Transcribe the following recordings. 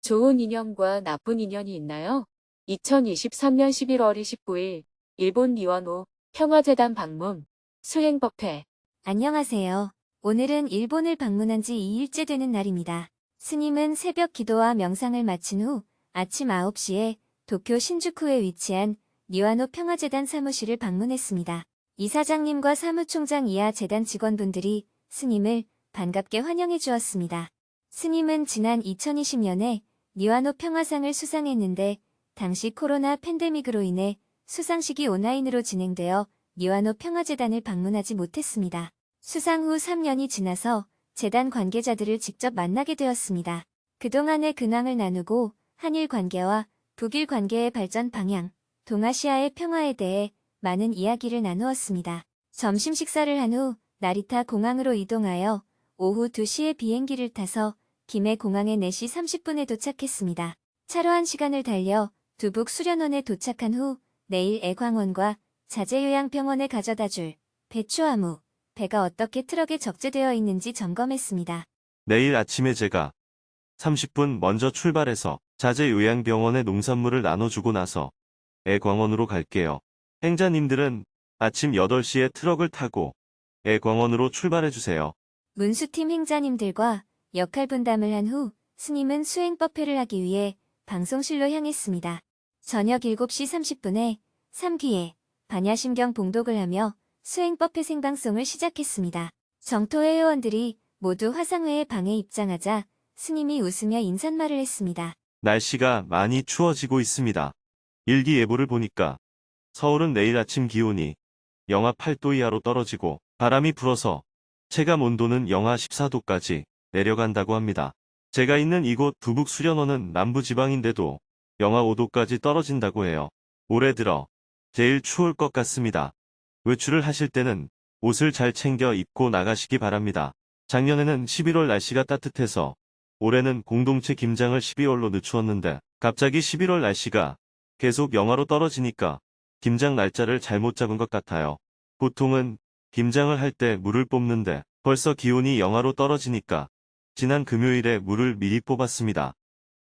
좋은 인연과 나쁜 인연이 있나요? 2023년 11월 29일 일본 니와노 평화재단 방문 수행법회. 안녕하세요. 오늘은 일본을 방문한 지 2일째 되는 날입니다. 스님은 새벽 기도와 명상을 마친 후 아침 9시에 도쿄 신주쿠에 위치한 니와노 평화재단 사무실을 방문했습니다. 이사장님과 사무총장 이하 재단 직원분들이 스님을 반갑게 환영해 주었습니다. 스님은 지난 2020년에 니와노 평화상을 수상했는데 당시 코로나 팬데믹으로 인해 수상식이 온라인으로 진행되어 니와노 평화재단을 방문하지 못했습니다. 수상 후 3년이 지나서 재단 관계자들을 직접 만나게 되었습니다. 그동안의 근황을 나누고 한일 관계와 북일 관계의 발전 방향, 동아시아의 평화에 대해 많은 이야기를 나누었습니다. 점심 식사를 한 후 나리타 공항으로 이동하여 오후 2시에 비행기를 타서 김해 공항에 4시 30분에 도착했습니다. 차로 1시간을 달려 두북 수련원에 도착한 후 내일 애광원과 자재요양병원에 가져다줄 배추화무, 배가 어떻게 트럭에 적재되어 있는지 점검했습니다. 내일 아침에 제가 30분 먼저 출발해서 자재요양병원에 농산물을 나눠주고 나서 애광원으로 갈게요. 행자님들은 아침 8시에 트럭을 타고 애광원으로 출발해주세요. 문수팀 행자님들과 역할 분담을 한 후 스님은 수행법회를 하기 위해 방송실로 향했습니다. 저녁 7시 30분에 3귀에 반야심경 봉독을 하며 수행법회 생방송을 시작했습니다. 정토회 회원들이 모두 화상회의 방에 입장하자 스님이 웃으며 인사말을 했습니다. 날씨가 많이 추워지고 있습니다. 일기예보를 보니까 서울은 내일 아침 기온이 영하 8도 이하로 떨어지고 바람이 불어서 체감 온도는 영하 14도까지 내려간다고 합니다. 제가 있는 이곳 두북 수련원은 남부지방인데도 영하 5도까지 떨어진다고 해요. 올해 들어 제일 추울 것 같습니다. 외출을 하실 때는 옷을 잘 챙겨 입고 나가시기 바랍니다. 작년에는 11월 날씨가 따뜻해서 올해는 공동체 김장을 12월로 늦추었는데 갑자기 11월 날씨가 계속 영하로 떨어지니까 김장 날짜를 잘못 잡은 것 같아요. 보통은 김장을 할 때 물을 뽑는데 벌써 기온이 영하로 떨어지니까 지난 금요일에 물을 미리 뽑았습니다.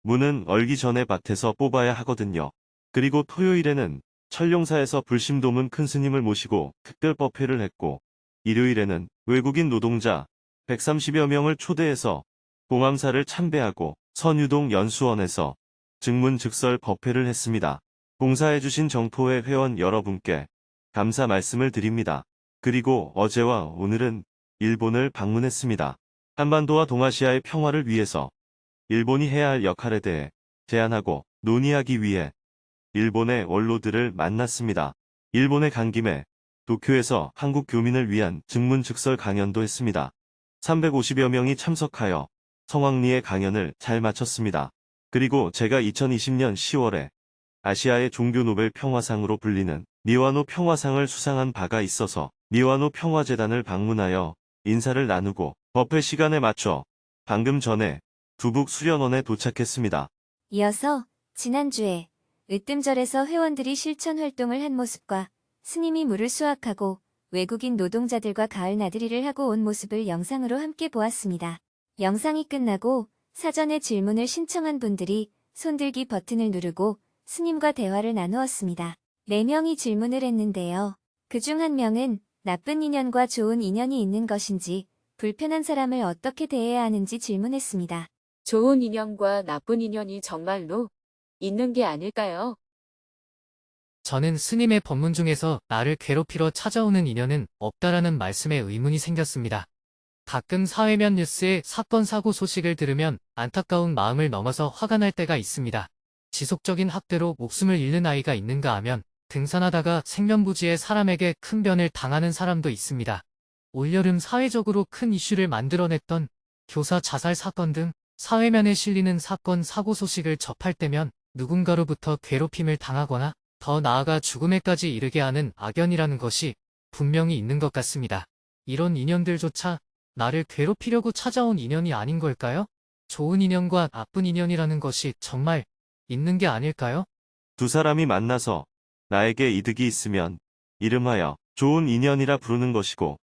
무는 얼기 전에 밭에서 뽑아야 하거든요. 그리고 토요일에는 천룡사에서 불심도문 큰 스님을 모시고 특별법회를 했고 일요일에는 외국인 노동자 130여 명을 초대해서 봉암사를 참배하고 선유동 연수원에서 증문즉설 법회를 했습니다. 봉사해주신 정토회 회원 여러분께 감사 말씀을 드립니다. 그리고 어제와 오늘은 일본을 방문했습니다. 한반도와 동아시아의 평화를 위해서 일본이 해야 할 역할에 대해 제안하고 논의하기 위해 일본의 원로들을 만났습니다. 일본에 간 김에 도쿄에서 한국 교민을 위한 증문즉설 강연도 했습니다. 350여 명이 참석하여 성황리의 강연을 잘 마쳤습니다. 그리고 제가 2020년 10월에 아시아의 종교 노벨 평화상으로 불리는 니와노 평화상을 수상한 바가 있어서 니와노 평화재단을 방문하여 인사를 나누고 법회 시간에 맞춰 방금 전에 두북 수련원에 도착했습니다. 이어서 지난주에 으뜸절에서 회원들이 실천 활동을 한 모습과 스님이 물을 수확하고 외국인 노동자들과 가을 나들이를 하고 온 모습을 영상으로 함께 보았습니다. 영상이 끝나고 사전에 질문을 신청한 분들이 손들기 버튼을 누르고 스님과 대화를 나누었습니다. 4명이 질문을 했는데요. 그중 1명은 나쁜 인연과 좋은 인연이 있는 것인지 불편한 사람을 어떻게 대해야 하는지 질문했습니다. 좋은 인연과 나쁜 인연이 정말로 있는 게 아닐까요? 저는 스님의 법문 중에서 나를 괴롭히러 찾아오는 인연은 없다라는 말씀에 의문이 생겼습니다. 가끔 사회면 뉴스의 사건 사고 소식을 들으면 안타까운 마음을 넘어서 화가 날 때가 있습니다. 지속적인 학대로 목숨을 잃는 아이가 있는가 하면 등산하다가 생면부지에 사람에게 큰 변을 당하는 사람도 있습니다. 올여름 사회적으로 큰 이슈를 만들어냈던 교사 자살 사건 등 사회면에 실리는 사건 사고 소식을 접할 때면 누군가로부터 괴롭힘을 당하거나 더 나아가 죽음에까지 이르게 하는 악연이라는 것이 분명히 있는 것 같습니다. 이런 인연들조차 나를 괴롭히려고 찾아온 인연이 아닌 걸까요? 좋은 인연과 나쁜 인연이라는 것이 정말 있는 게 아닐까요? 두 사람이 만나서 나에게 이득이 있으면 이름하여 좋은 인연이라 부르는 것이고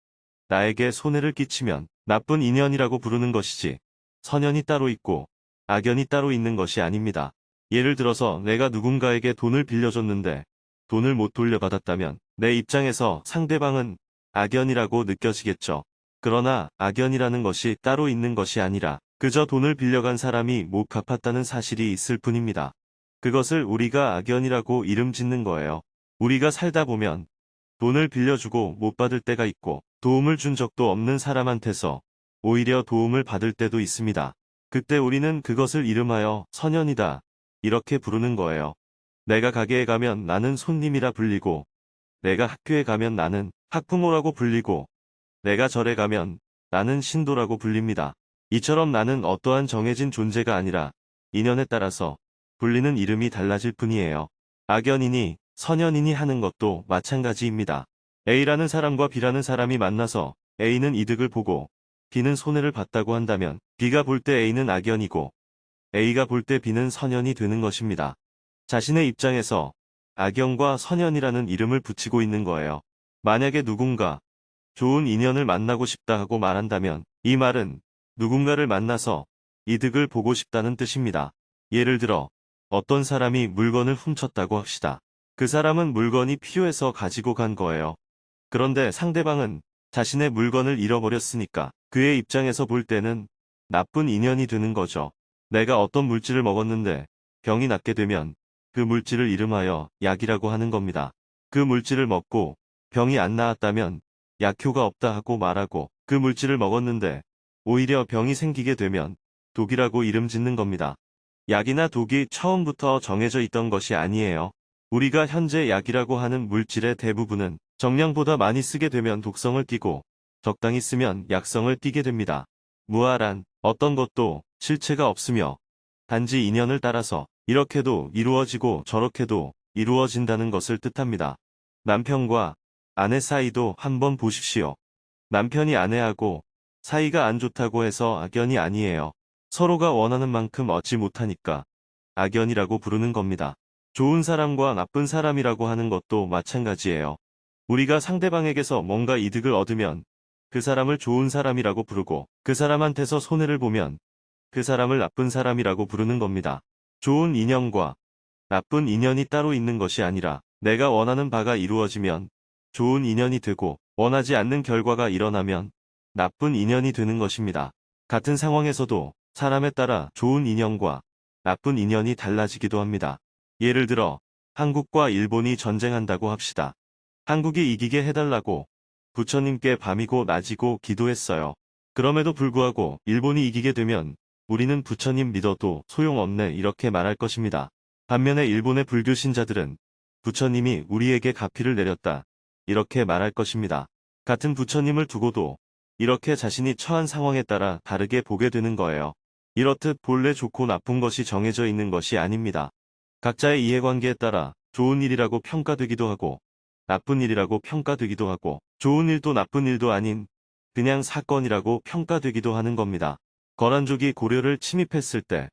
나에게 손해를 끼치면 나쁜 인연이라고 부르는 것이지 선연이 따로 있고 악연이 따로 있는 것이 아닙니다. 예를 들어서 내가 누군가에게 돈을 빌려줬는데 돈을 못 돌려받았다면 내 입장에서 상대방은 악연이라고 느껴지겠죠. 그러나 악연이라는 것이 따로 있는 것이 아니라 그저 돈을 빌려간 사람이 못 갚았다는 사실이 있을 뿐입니다. 그것을 우리가 악연이라고 이름 짓는 거예요. 우리가 살다 보면 돈을 빌려주고 못 받을 때가 있고 도움을 준 적도 없는 사람한테서 오히려 도움을 받을 때도 있습니다. 그때 우리는 그것을 이름하여 선연이다 이렇게 부르는 거예요. 내가 가게에 가면 나는 손님이라 불리고 내가 학교에 가면 나는 학부모라고 불리고 내가 절에 가면 나는 신도라고 불립니다. 이처럼 나는 어떠한 정해진 존재가 아니라 인연에 따라서 불리는 이름이 달라질 뿐이에요. 악연이니 선연이니 하는 것도 마찬가지입니다. A라는 사람과 B라는 사람이 만나서 A는 이득을 보고 B는 손해를 봤다고 한다면 B가 볼 때 A는 악연이고 A가 볼 때 B는 선연이 되는 것입니다. 자신의 입장에서 악연과 선연이라는 이름을 붙이고 있는 거예요. 만약에 누군가 좋은 인연을 만나고 싶다 하고 말한다면 이 말은 누군가를 만나서 이득을 보고 싶다는 뜻입니다. 예를 들어 어떤 사람이 물건을 훔쳤다고 합시다. 그 사람은 물건이 필요해서 가지고 간 거예요. 그런데 상대방은 자신의 물건을 잃어버렸으니까 그의 입장에서 볼 때는 나쁜 인연이 되는 거죠. 내가 어떤 물질을 먹었는데 병이 낫게 되면 그 물질을 이름하여 약이라고 하는 겁니다. 그 물질을 먹고 병이 안 나았다면 약효가 없다 하고 말하고 그 물질을 먹었는데 오히려 병이 생기게 되면 독이라고 이름 짓는 겁니다. 약이나 독이 처음부터 정해져 있던 것이 아니에요. 우리가 현재 약이라고 하는 물질의 대부분은 정량보다 많이 쓰게 되면 독성을 띠고 적당히 쓰면 약성을 띠게 됩니다. 무아란 어떤 것도 실체가 없으며 단지 인연을 따라서 이렇게도 이루어지고 저렇게도 이루어진다는 것을 뜻합니다. 남편과 아내 사이도 한번 보십시오. 남편이 아내하고 사이가 안 좋다고 해서 악연이 아니에요. 서로가 원하는 만큼 얻지 못하니까 악연이라고 부르는 겁니다. 좋은 사람과 나쁜 사람이라고 하는 것도 마찬가지예요. 우리가 상대방에게서 뭔가 이득을 얻으면 그 사람을 좋은 사람이라고 부르고 그 사람한테서 손해를 보면 그 사람을 나쁜 사람이라고 부르는 겁니다. 좋은 인연과 나쁜 인연이 따로 있는 것이 아니라 내가 원하는 바가 이루어지면 좋은 인연이 되고 원하지 않는 결과가 일어나면 나쁜 인연이 되는 것입니다. 같은 상황에서도 사람에 따라 좋은 인연과 나쁜 인연이 달라지기도 합니다. 예를 들어 한국과 일본이 전쟁한다고 합시다. 한국이 이기게 해달라고 부처님께 밤이고 낮이고 기도했어요. 그럼에도 불구하고 일본이 이기게 되면 우리는 부처님 믿어도 소용없네 이렇게 말할 것입니다. 반면에 일본의 불교 신자들은 부처님이 우리에게 가피를 내렸다 이렇게 말할 것입니다. 같은 부처님을 두고도 이렇게 자신이 처한 상황에 따라 다르게 보게 되는 거예요. 이렇듯 본래 좋고 나쁜 것이 정해져 있는 것이 아닙니다. 각자의 이해관계에 따라 좋은 일이라고 평가되기도 하고 나쁜 일이라고 평가되기도 하고 좋은 일도 나쁜 일도 아닌 그냥 사건이라고 평가되기도 하는 겁니다. 거란족이 고려를 침입했을 때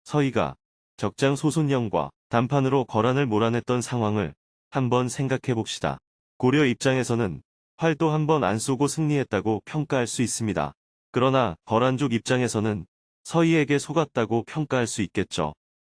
서희가 적장소손령과 단판으로 거란을 몰아냈던 상황을 한번 생각해 봅시다. 고려 입장에서는 활도 한번 안 쏘고 승리했다고 평가할 수 있습니다. 그러나 거란족 입장에서는 서희에게 속았다고 평가할 수 있겠죠.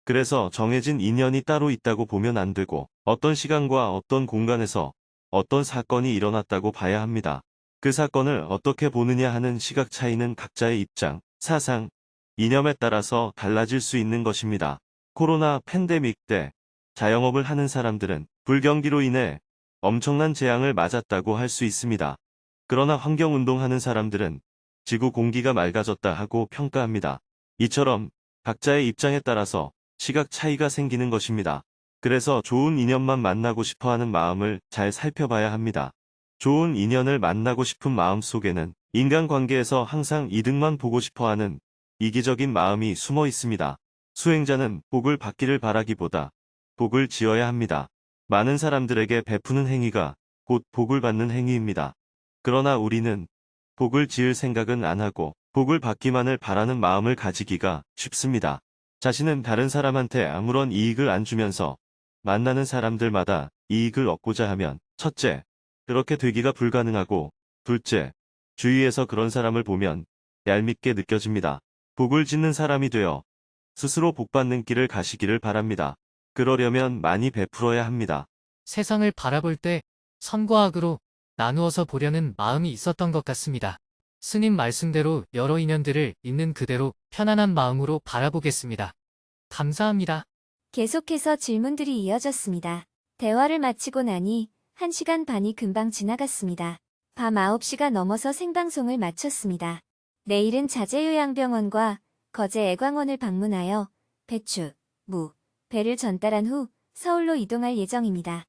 그래서 정해진 인연이 따로 있다고 보면 안 되고 어떤 시간과 어떤 공간에서 어떤 사건이 일어났다고 봐야 합니다. 그 사건을 어떻게 보느냐 하는 시각 차이는 각자의 입장, 사상, 이념에 따라서 달라질 수 있는 것입니다. 코로나 팬데믹 때 자영업을 하는 사람들은 불경기로 인해 엄청난 재앙을 맞았다고 할 수 있습니다. 그러나 환경운동하는 사람들은 지구 공기가 맑아졌다 하고 평가합니다. 이처럼 각자의 입장에 따라서 시각 차이가 생기는 것입니다. 그래서 좋은 인연만 만나고 싶어하는 마음을 잘 살펴봐야 합니다. 좋은 인연을 만나고 싶은 마음 속에는 인간관계에서 항상 이득만 보고 싶어하는 이기적인 마음이 숨어 있습니다. 수행자는 복을 받기를 바라기보다 복을 지어야 합니다. 많은 사람들에게 베푸는 행위가 곧 복을 받는 행위입니다. 그러나 우리는 복을 지을 생각은 안 하고 복을 받기만을 바라는 마음을 가지기가 쉽습니다. 자신은 다른 사람한테 아무런 이익을 안 주면서 만나는 사람들마다 이익을 얻고자 하면 첫째, 그렇게 되기가 불가능하고 둘째, 주위에서 그런 사람을 보면 얄밉게 느껴집니다. 복을 짓는 사람이 되어 스스로 복받는 길을 가시기를 바랍니다. 그러려면 많이 베풀어야 합니다. 세상을 바라볼 때 선과 악으로 나누어서 보려는 마음이 있었던 것 같습니다. 스님 말씀대로 여러 인연들을 있는 그대로 편안한 마음으로 바라보겠습니다. 감사합니다. 계속해서 질문들이 이어졌습니다. 대화를 마치고 나니 1시간 반이 금방 지나갔습니다. 밤 9시가 넘어서 생방송을 마쳤습니다. 내일은 자제요양병원과 거제애광원을 방문하여 배추, 무, 배를 전달한 후 서울로 이동할 예정입니다.